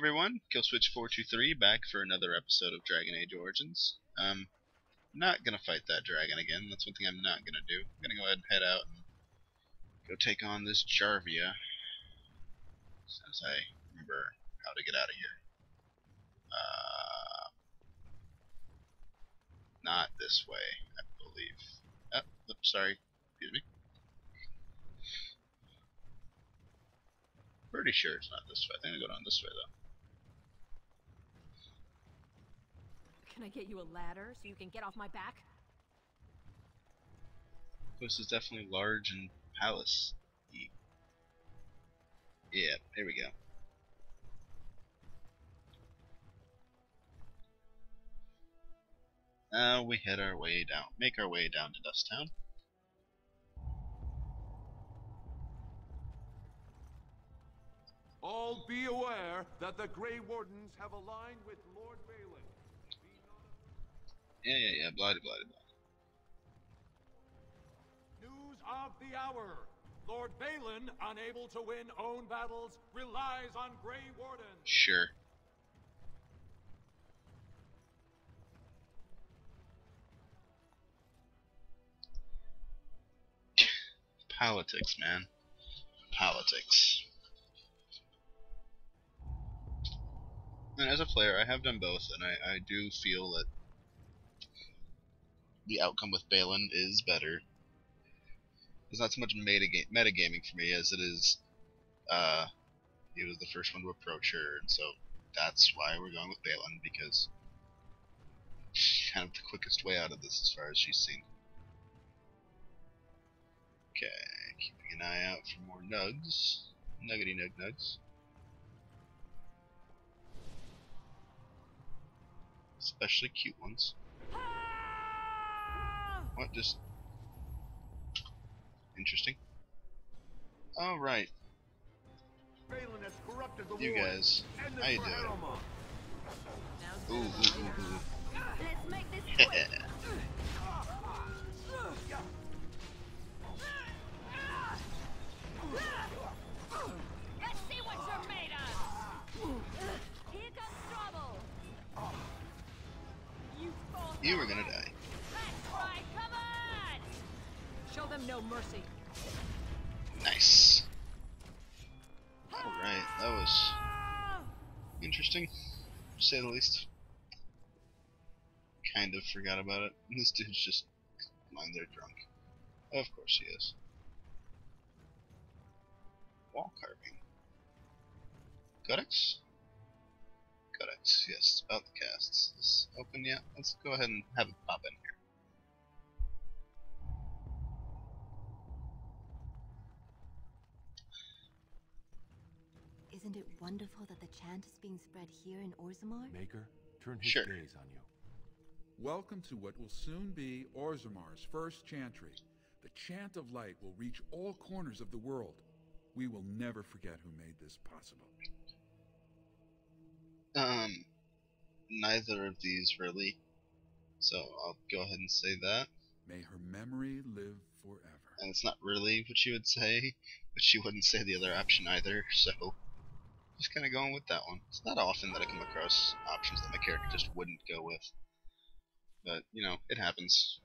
Everyone, Killswitch423 back for another episode of Dragon Age Origins. Not gonna fight that dragon again. That's one thing I'm not gonna do. I'm gonna go ahead and head out and go take on this Jarvia, as I remember how to get out of here. Not this way, I believe. Oh, sorry. Excuse me. Pretty sure it's not this way. I think I'm gonna go down this way though. Can I get you a ladder so you can get off my back? This is definitely large and palace. Yeah, here we go. Now we head our way down, make our way down to Dust Town. All be aware that the Grey Wardens have aligned with Lord Balin. Yeah, blah blah blah. News of the hour. Lord Balin, unable to win own battles, relies on Grey Wardens. Sure. Politics, man. Politics. And as a player, I have done both, and I do feel that the outcome with Balin is better. It's not so much metagaming for me as it is, he was the first one to approach her, and so that's why we're going with Balin, because kind of the quickest way out of this as far as she's seen. Okay, keeping an eye out for more nugs. Nuggety nugs. Especially cute ones. What, just... interesting. Alright. You guys, how you doing? Ooh. Let's make this quick. Let's see what you're made of. Here comes trouble. You were gonna die. That's right, come on. Show them no mercy. Nice. Alright, that was interesting, to say the least. Kind of forgot about it. This dude's just lying there drunk. Of course he is. Wall carving. Codex? Codex, yes, about the casts. Is this open yet? Let's go ahead and have it pop in here. Isn't it wonderful that the chant is being spread here in Orzammar? Maker, turn his Sure. gaze on you. Welcome to what will soon be Orzammar's first chantry. The chant of light will reach all corners of the world. We will never forget who made this possible. Neither of these really. So I'll go ahead and say that. May her memory live forever. And it's not really what she would say, but she wouldn't say the other option either, so just kind of going with that one. It's not often that I come across options that my character just wouldn't go with. But, you know, it happens.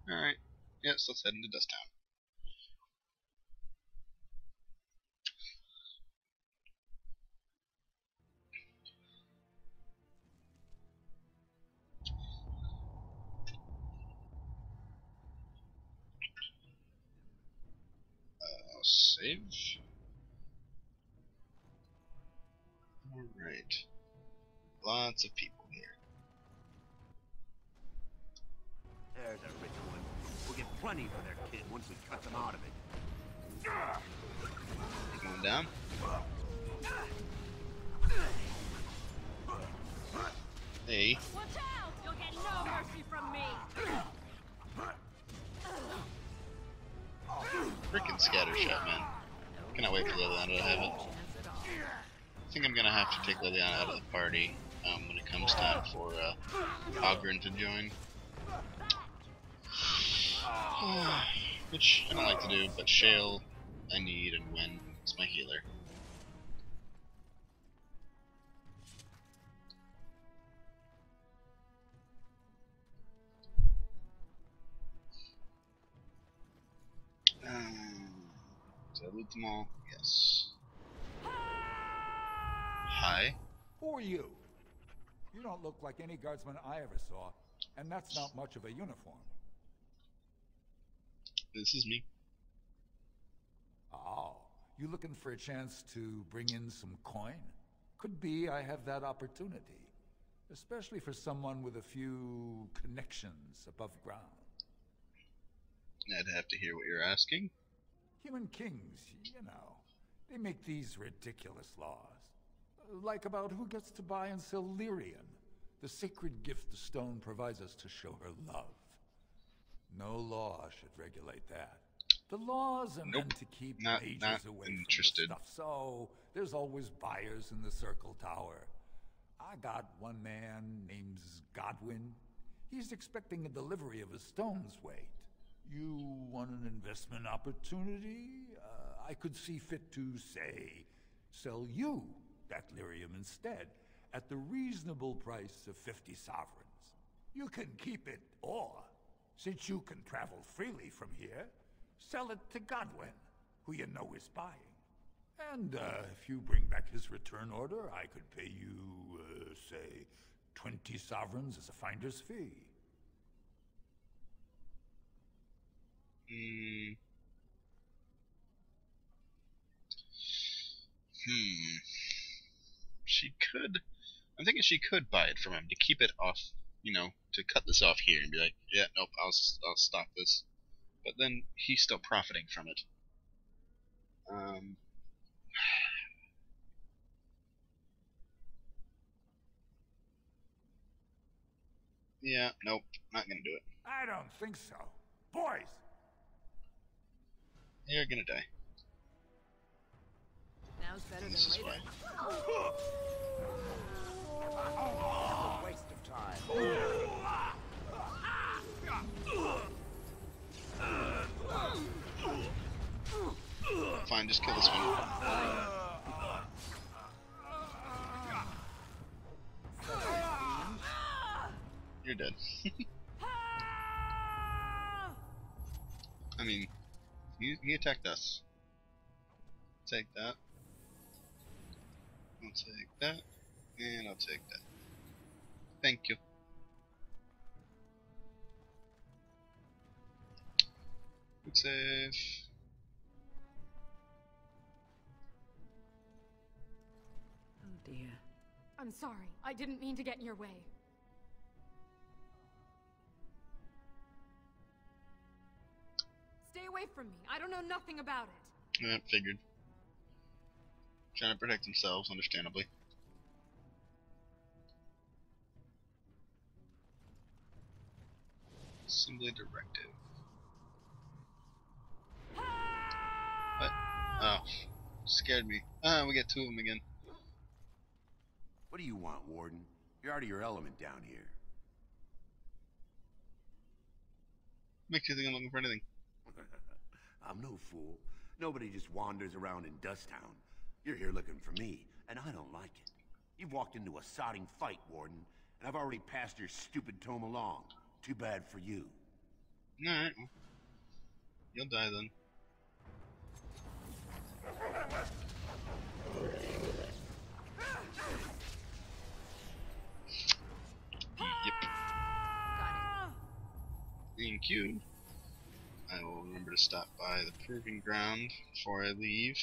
Alright, yes, let's head into Dust Town. I'll save. Alright. Lots of people here. There's a rich one. We'll get plenty for their kid once we cut them out of it. Going down. Hey. Watch out! You'll get no mercy from me. Frickin' scattershot, man. Cannot wait for Liliana to have it. I think I'm gonna have to take Liliana out of the party when it comes time for Oghren to join. Which I don't like to do, but Shale I need, and Wen is my healer. killed them all. Yes. Hi. Who are you? You don't look like any guardsman I ever saw, and that's not much of a uniform. This is me. Oh, you looking for a chance to bring in some coin? Could be I have that opportunity. Especially for someone with a few connections above ground. I'd have to hear what you're asking. Human kings, you know, they make these ridiculous laws. Like about who gets to buy and sell lyrium, the sacred gift the stone provides us to show her love. No law should regulate that. The laws are meant to keep mages away from the stuff, so there's always buyers in the Circle Tower. I got one man named Godwin. He's expecting a delivery of a stone's weight. You want an investment opportunity? I could see fit to, say, sell you that lyrium instead, at the reasonable price of 50 sovereigns. You can keep it, or, since you can travel freely from here, sell it to Godwin, who you know is buying. And if you bring back his return order, I could pay you, say, 20 sovereigns as a finder's fee. She could. I'm thinking she could buy it from him to keep it off, you know, to cut this off here and be like, yeah, nope, I'll stop this. But then he's still profiting from it. Yeah, nope, not gonna do it. I don't think so. Boys! You're gonna die. Now's better than This is later. why. Oh, waste of time. Fine, just kill this one. You're dead. I mean, he attacked us. Take that. I'll take that. And I'll take that. Thank you. Quick save. Oh dear. I'm sorry. I didn't mean to get in your way. Stay away from me. I don't know nothing about it. Yeah, figured. Trying to protect themselves, understandably. Assembly directive. What? Oh, scared me. Ah, we get two of them again. What do you want, Warden? You're out of your element down here. Makes you think I'm looking for anything. I'm no fool. Nobody just wanders around in Dusttown. You're here looking for me, and I don't like it. You've walked into a sodding fight, Warden, and I've already passed your stupid tome along. Too bad for you. Alright. You'll die then. Yep. Thank you. I will remember to stop by the proving ground before I leave.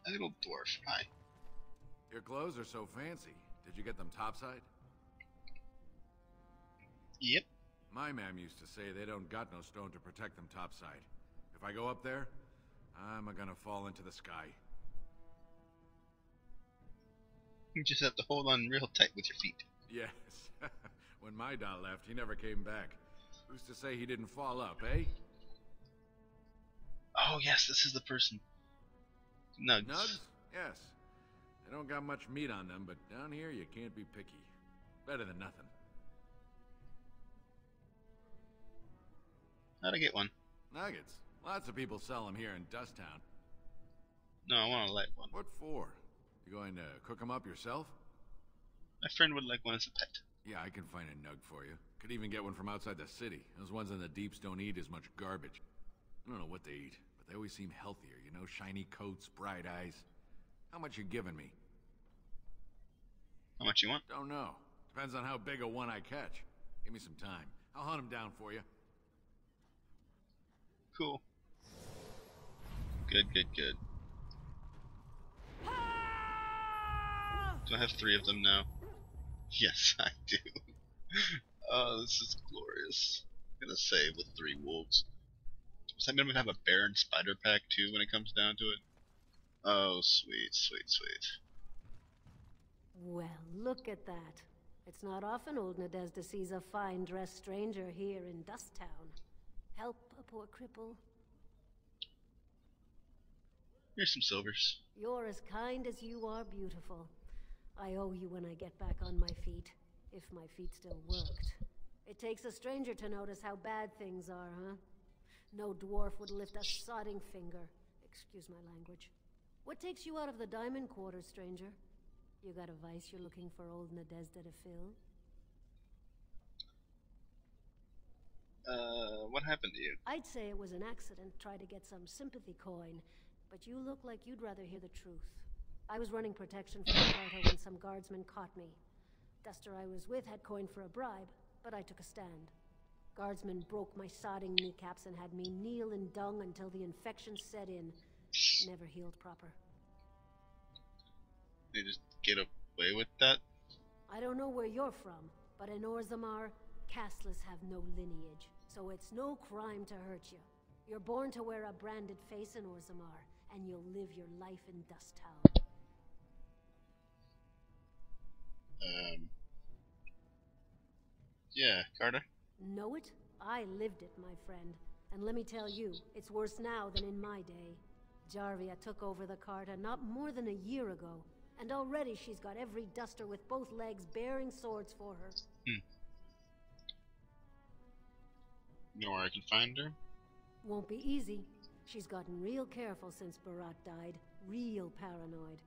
Idle dwarf, hi. Your clothes are so fancy. Did you get them topside? Yep. My mam used to say they don't got no stone to protect them topside. If I go up there, I'm gonna fall into the sky. You just have to hold on real tight with your feet. Yes. When my dad left, he never came back. Who's to say he didn't fall up, eh? Oh yes, this is the person. Nugs. Nugs? Yes. They don't got much meat on them, but down here you can't be picky. Better than nothing. How'd I get one? Nuggets. Lots of people sell them here in Dusttown. No, I want to light one. What for? You going to cook them up yourself? My friend would like one as a pet. Yeah, I can find a nug for you. Could even get one from outside the city. Those ones in the deeps don't eat as much garbage. I don't know what they eat, but they always seem healthier, you know? Shiny coats, bright eyes. How much you giving me? How much you want? Don't know. Depends on how big a one I catch. Give me some time. I'll hunt him down for you. Cool. Good. Do I have 3 of them now? Yes, I do. Oh, this is glorious. I'm gonna save with 3 wolves. Does that mean I'm gonna have a bear and spider pack too when it comes down to it? Oh, sweet. Well, look at that. It's not often old Nadezhda sees a fine-dressed stranger here in Dust Town. Help a poor cripple. Here's some silvers. You're as kind as you are beautiful. I owe you when I get back on my feet. If my feet still worked. It takes a stranger to notice how bad things are, huh? No dwarf would lift a sodding finger. Excuse my language. What takes you out of the Diamond Quarter, stranger? You got a vice you're looking for old Nadezhda to fill? What happened to you? I'd say it was an accident, try to get some sympathy coin, but you look like you'd rather hear the truth. I was running protection for the Carter when some guardsmen caught me. Duster I was with had coin for a bribe, but I took a stand. Guardsmen broke my sodding kneecaps and had me kneel in dung until the infection set in. Never healed proper. They just get away with that? I don't know where you're from, but in Orzammar, casteless have no lineage, so it's no crime to hurt you. You're born to wear a branded face in Orzammar, and you'll live your life in Dust Town. Yeah, Carter? Know it? I lived it, my friend. And let me tell you, it's worse now than in my day. Jarvia took over the Carta not more than a year ago, and already she's got every duster with both legs bearing swords for her. You know where I can find her? Won't be easy. She's gotten real careful since Barat died. Real paranoid.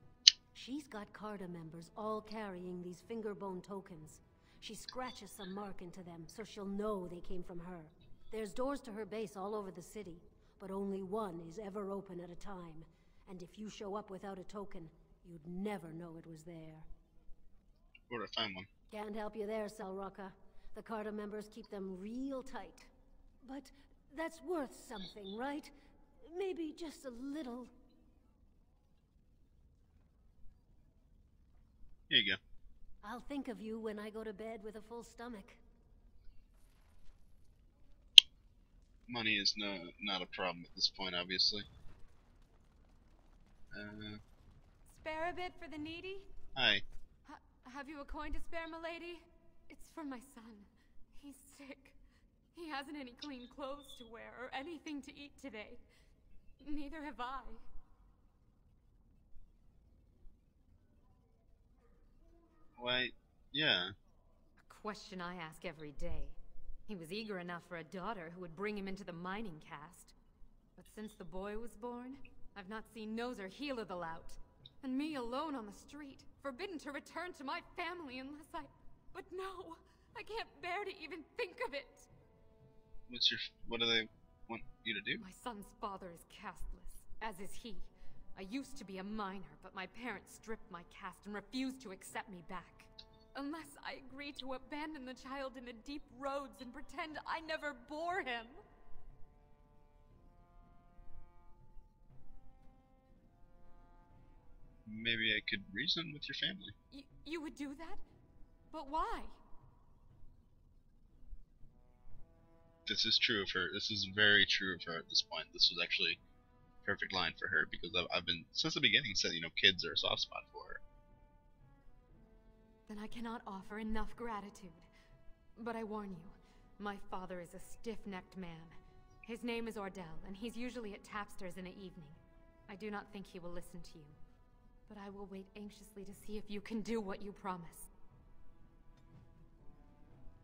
She's got Carta members all carrying these fingerbone tokens. She scratches some mark into them so she'll know they came from her. There's doors to her base all over the city, but only one is ever open at a time. And if you show up without a token, you'd never know it was there. Where do I find one? Can't help you there, Selrocka. The Carta members keep them real tight. But that's worth something, right? Maybe just a little. Here you go. I'll think of you when I go to bed with a full stomach. Money is not a problem at this point, obviously. Spare a bit for the needy? Hi. Have you a coin to spare, milady? It's for my son. He's sick. He hasn't any clean clothes to wear or anything to eat today. Neither have I. Why, yeah. A question I ask every day. He was eager enough for a daughter who would bring him into the mining caste. But since the boy was born, I've not seen nose or heel of the lout. And me alone on the street, forbidden to return to my family unless I... But no! I can't bear to even think of it! What do they want you to do? My son's father is casteless, as is he. I used to be a miner, but my parents stripped my caste and refused to accept me back. Unless I agree to abandon the child in the deep roads and pretend I never bore him. Maybe I could reason with your family. You would do that? But why? This is true of her. This is very true of her at this point. This was actually a perfect line for her because I've been, since the beginning, said, kids are a soft spot for her. Then I cannot offer enough gratitude. But I warn you, my father is a stiff-necked man. His name is Ordell, and he's usually at Tapster's in the evening. I do not think he will listen to you. But I will wait anxiously to see if you can do what you promise.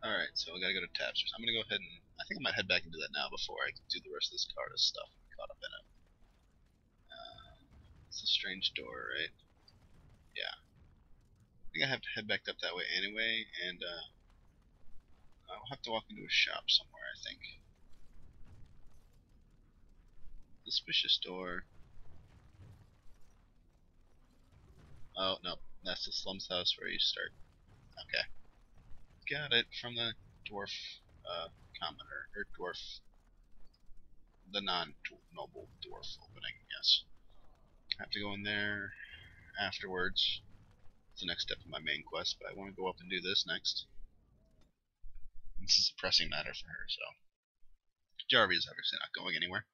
Alright, so I gotta go to Tapster's. I'm gonna go ahead and, I think I might head back into that now before I can do the rest of this Carta stuff. I'm caught up in it. It's a strange door, right? Yeah. I think I have to head back up that way anyway, and I'll have to walk into a shop somewhere, I think. Suspicious door. Oh, no. That's the slums house where you start. Okay. Got it from the dwarf commoner, or dwarf, the non-noble dwarf opening, yes. I have to go in there afterwards. It's the next step of my main quest, but I want to go up and do this next. This is a pressing matter for her, so. Jarvie is obviously not going anywhere.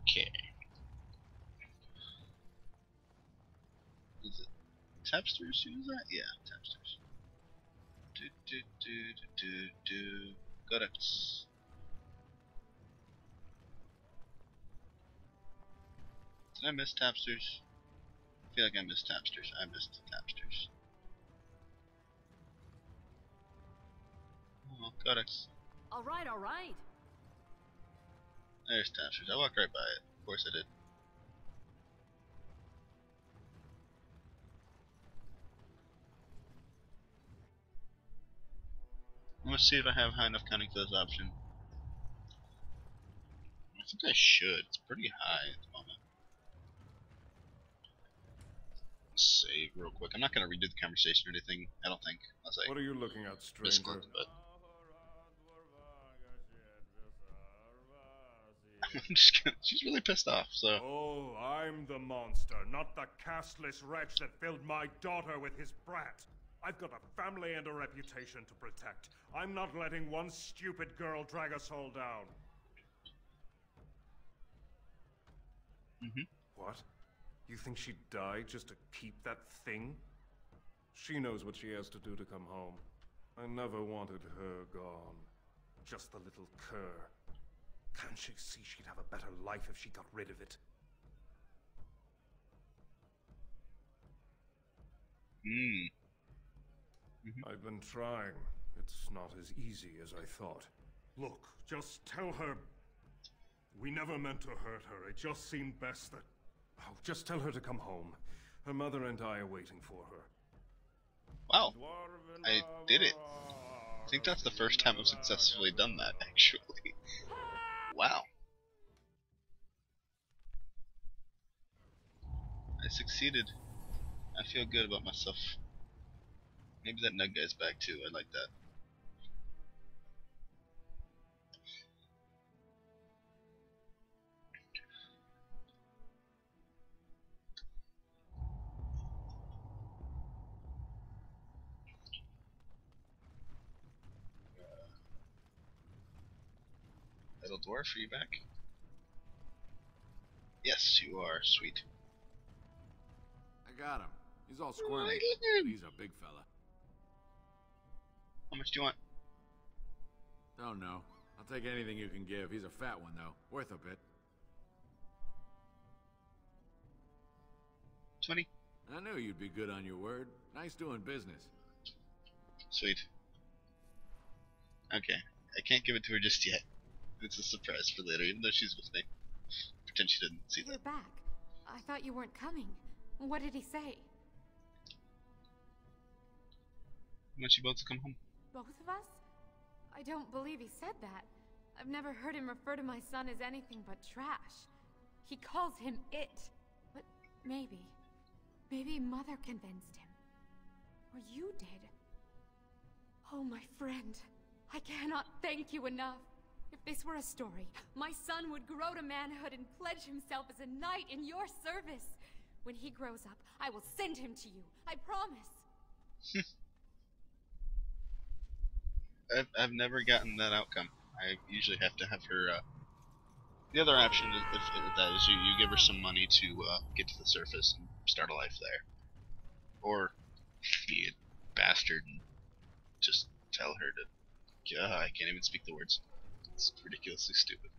Okay. Is it Tapsters? Who's that? Yeah, Tapsters. Codex. Did I miss Tapsters? I feel like I missed Tapsters. I missed Tapsters. Oh, Codex. Alright, alright. There's Tapsters. I walked right by it. Of course I did. Let's see if I have high enough cunning for this option. I think I should. It's pretty high at the moment. Let's save real quick. I'm not going to redo the conversation or anything, I don't think. Unless I What are you looking at, stranger? but I'm just gonna, she's really pissed off, so. Oh, I'm the monster, not the castless wretch that filled my daughter with his brat. I've got a family and a reputation to protect. I'm not letting one stupid girl drag us all down. What? You think she'd die just to keep that thing? She knows what she has to do to come home. I never wanted her gone. Just the little cur. Can't she see she'd have a better life if she got rid of it? I've been trying. It's not as easy as I thought. Look, just tell her... We never meant to hurt her. It just seemed best that... Oh, just tell her to come home. Her mother and I are waiting for her. Wow. I did it. I think that's the first time I've successfully done that, actually. Wow. I succeeded. I feel good about myself. Maybe that nug guy's back too. I like that. Little dwarf, are you back? Yes, you are. Sweet. I got him. He's all squirmy, but he's a big fella. How much do you want? Don't know. I'll take anything you can give. He's a fat one, though. Worth a bit. 20. I knew you'd be good on your word. Nice doing business. Sweet. Okay. I can't give it to her just yet. It's a surprise for later, even though she's with me. Pretend she didn't see You're that. back. I thought you weren't coming. What did he say? I want you both to come home. Both of us? I don't believe he said that. I've never heard him refer to my son as anything but trash. He calls him it. But maybe Mother convinced him. Or you did. Oh, my friend. I cannot thank you enough. If this were a story, my son would grow to manhood and pledge himself as a knight in your service. When he grows up, I will send him to you. I promise. I've never gotten that outcome. I usually have to have her, the other option if that is you give her some money to get to the surface and start a life there. Or be a bastard and just tell her to... I can't even speak the words. It's ridiculously stupid.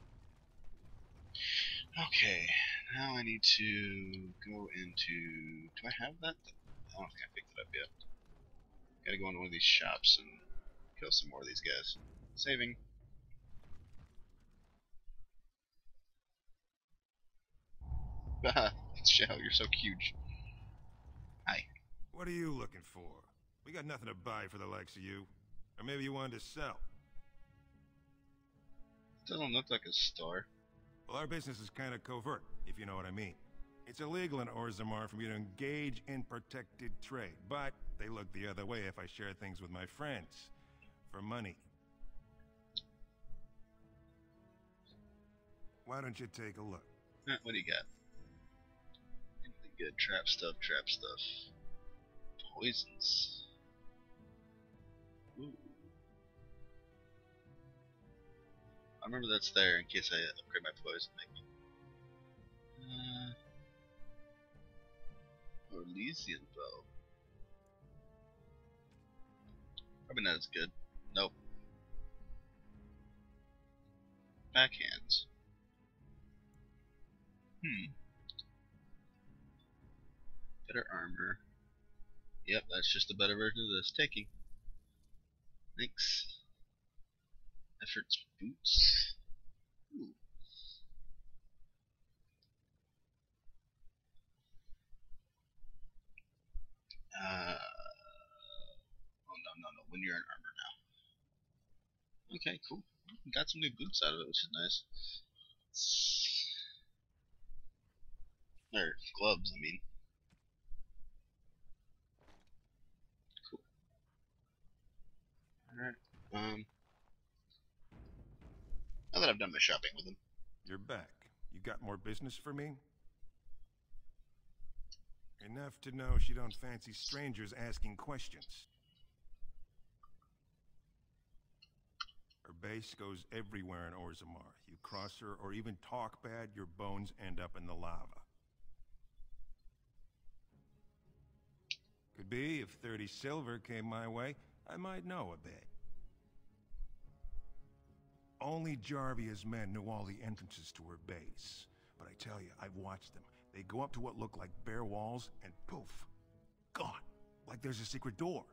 Okay, now I need to go into... Do I have that? I don't think I picked it up yet. Gotta go into one of these shops and kill some more of these guys. Saving. Haha, Shell, you're so huge. What are you looking for? We got nothing to buy for the likes of you. Or maybe you wanted to sell. Doesn't look like a store. Well, our business is kind of covert, if you know what I mean. It's illegal in Orzammar for me to engage in protected trade, but they look the other way if I share things with my friends. For money. Why don't you take a look? What do you got? Anything good? Trap stuff, trap stuff. Poisons. Ooh. I remember that's there in case I upgrade my poison making. Orlesian bow. Probably not as good. Nope. Backhands. Better armor. Yep, that's just a better version of this. Taking. Thanks. Efforts boots. Ooh. Oh no. When you're in armor now. Okay, cool. Got some new boots out of it, which is nice. Or gloves, I mean. Cool. Alright, now that I've done my shopping with him. You're back. You got more business for me? Enough to know she don't fancy strangers asking questions. Her base goes everywhere in Orzammar. You cross her or even talk bad, your bones end up in the lava. Could be if 30 silver came my way, I might know a bit. Only Jarvia's men knew all the entrances to her base. But I tell you, I've watched them. They go up to what look like bare walls, and poof, gone. Like there's a secret door.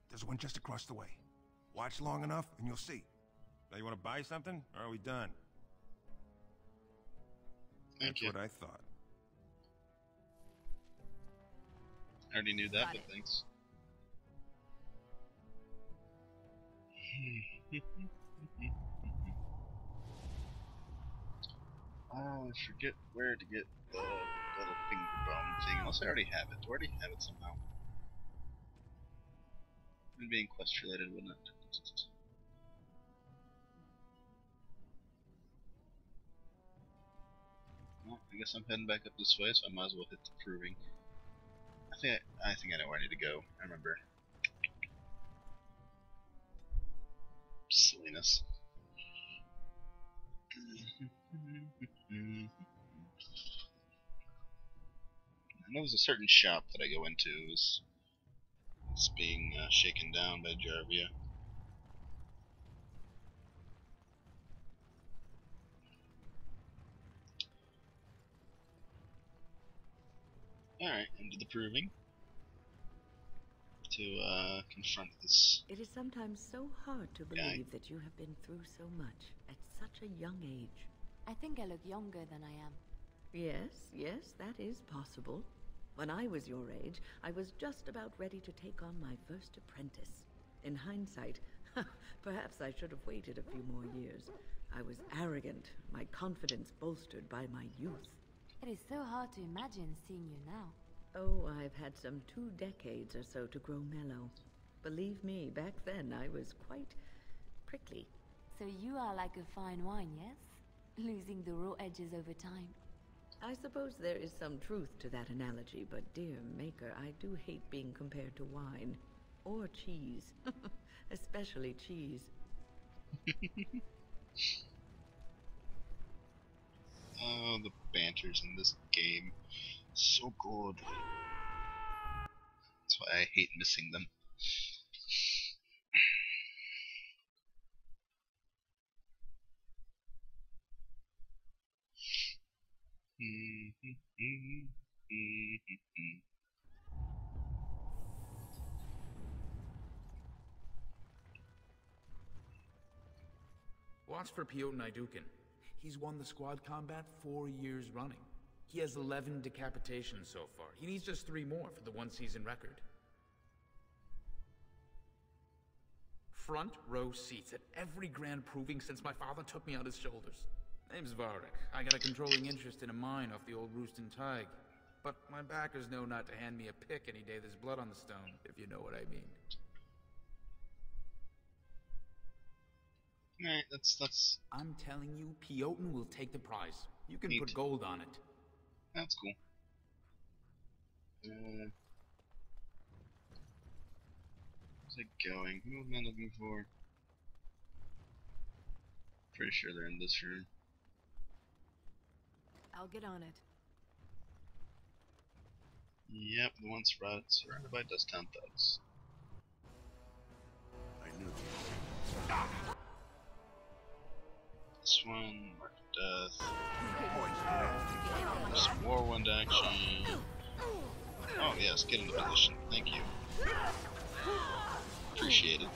There's one just across the way. Watch long enough, and you'll see. Now you want to buy something, or are we done? That's what I thought. I already knew that, but thanks. Oh, I forget where to get the little finger bone thing. Unless I already have it. Do I already have it somehow? Maybe being quest related, wouldn't it? Well, I guess I'm heading back up this way, so I might as well hit the proving. I think I know where I need to go. I remember. Silliness. I know there's a certain shop that I go into is being shaken down by Jarvia. Alright, into the proving. To confront this. It is sometimes so hard to believe that you have been through so much at such a young age. I think I look younger than I am. Yes, that is possible. When I was your age, I was just about ready to take on my first apprentice. In hindsight, perhaps I should have waited a few more years. I was arrogant, my confidence bolstered by my youth. It is so hard to imagine seeing you now. Oh, I've had some 2 decades or so to grow mellow. Believe me, back then I was quite prickly. So you are like a fine wine, yes? Losing the raw edges over time. I suppose there is some truth to that analogy, but dear Maker, I do hate being compared to wine. Or cheese. Especially cheese. Oh, the banters in this game. So good. That's why I hate missing them. Watch for Piotr Naidukin. He's won the squad combat 4 years running. He has 11 decapitations so far. He needs just 3 more for the 1-season record. front row seats at every grand proving since my father took me on his shoulders. Name's Varric. I got a controlling interest in a mine off the old Roostin Tig. But my backers know not to hand me a pick any day there's blood on the stone, if you know what I mean. Alright, that's... I'm telling you, Piotin will take the prize. You can put gold on it. That's cool. How's it going? Who am I looking for? Pretty sure they're in this room. I'll get on it. Yep, the one surrounded by Dust Town thugs. I knew This one, Mark of Death. Some Warwind action. Oh yes, get into position. Thank you. Appreciate it.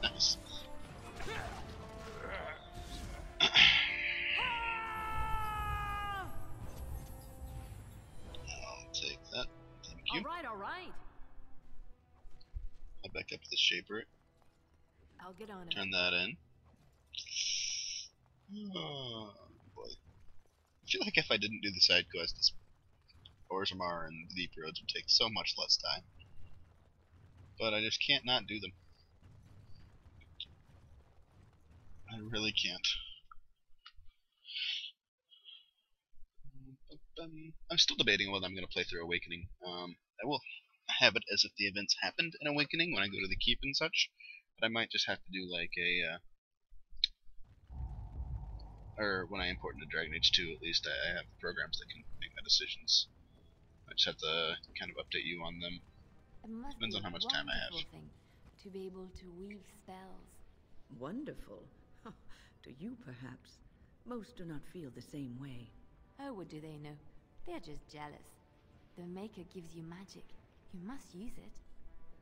Nice. I'll take that. Thank you. All right. I'll back up to the Shaper. I'll get on it. Turn that in. Oh boy. I feel like if I didn't do the side quest, this Orzammar and the Deep Roads would take so much less time. But I just can't not do them. I really can't. I'm still debating whether I'm going to play through Awakening. I will have it as if the events happened in Awakening when I go to the Keep and such, but I might just have to do like a or when I import into Dragon Age 2, at least I have programs that can make my decisions. I just have to kind of update you on them. Depends on how much time I have. Thing to be able to weave spells. Wonderful. To you, perhaps. Most do not feel the same way. Oh, what do they know? They're just jealous. The Maker gives you magic. You must use it.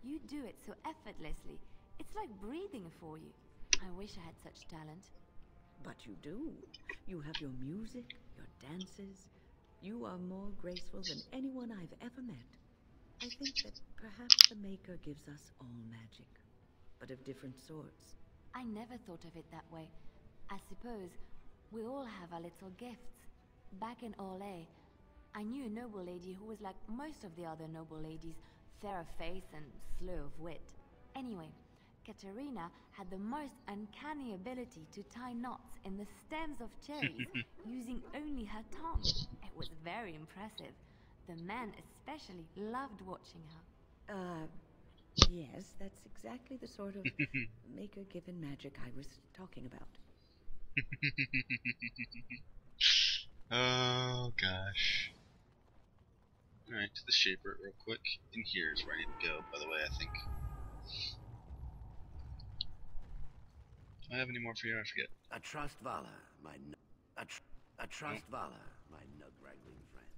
You do it so effortlessly. It's like breathing for you. I wish I had such talent. But you do. You have your music, your dances. You are more graceful than anyone I've ever met. I think that perhaps the Maker gives us all magic, but of different sorts. I never thought of it that way. I suppose we all have our little gifts. Back in Orlais, I knew a noble lady who was like most of the other noble ladies, fair of face and slow of wit. Anyway, Katerina had the most uncanny ability to tie knots in the stems of cherries using only her tongue. It was very impressive. The men especially loved watching her. Yes, that's exactly the sort of Maker-given magic I was talking about. Oh gosh. Alright, to the Shaper real quick. In here is where I need to go, by the way, I think. Do I have any more for you? I forget. I trust Vala, I trust Vala, my nug-wrangling friend.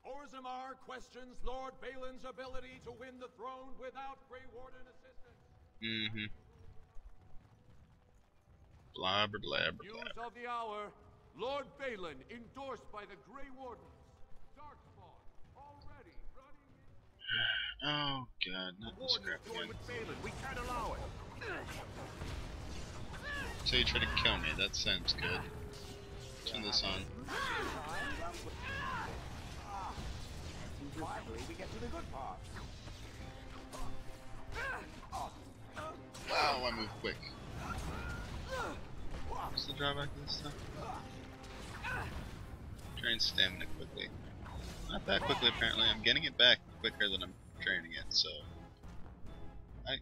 Orzammar questions Lord Balin's ability to win the throne without Grey Warden assistance. Blabber, blabber, News of the hour. Lord Balin endorsed by the Grey Wardens. Darkspawn already running in. Oh god, not this crap again. We can't allow it. So you try to kill me, that sounds good. Turn this on. Finally, we get to the good part. Wow, I move quick. What's the drawback to this stuff? Train stamina quickly. Not that quickly apparently, I'm getting it back quicker than I'm training it, so I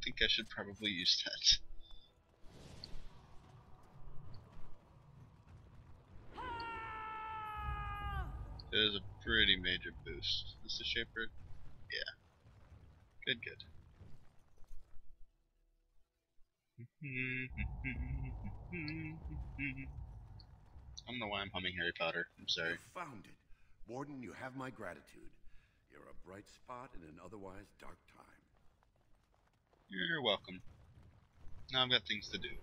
think I should probably use that. It is a pretty major boost. Is this the Shaper? Yeah. Good, good. I don't know why I'm humming Harry Potter. I'm sorry. You found it. Warden, you have my gratitude. You're a bright spot in an otherwise dark time. You're welcome. Now I've got things to do.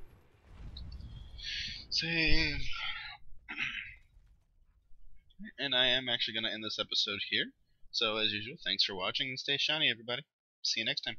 Save. And I am actually going to end this episode here. So, as usual, thanks for watching and stay shiny, everybody. See you next time.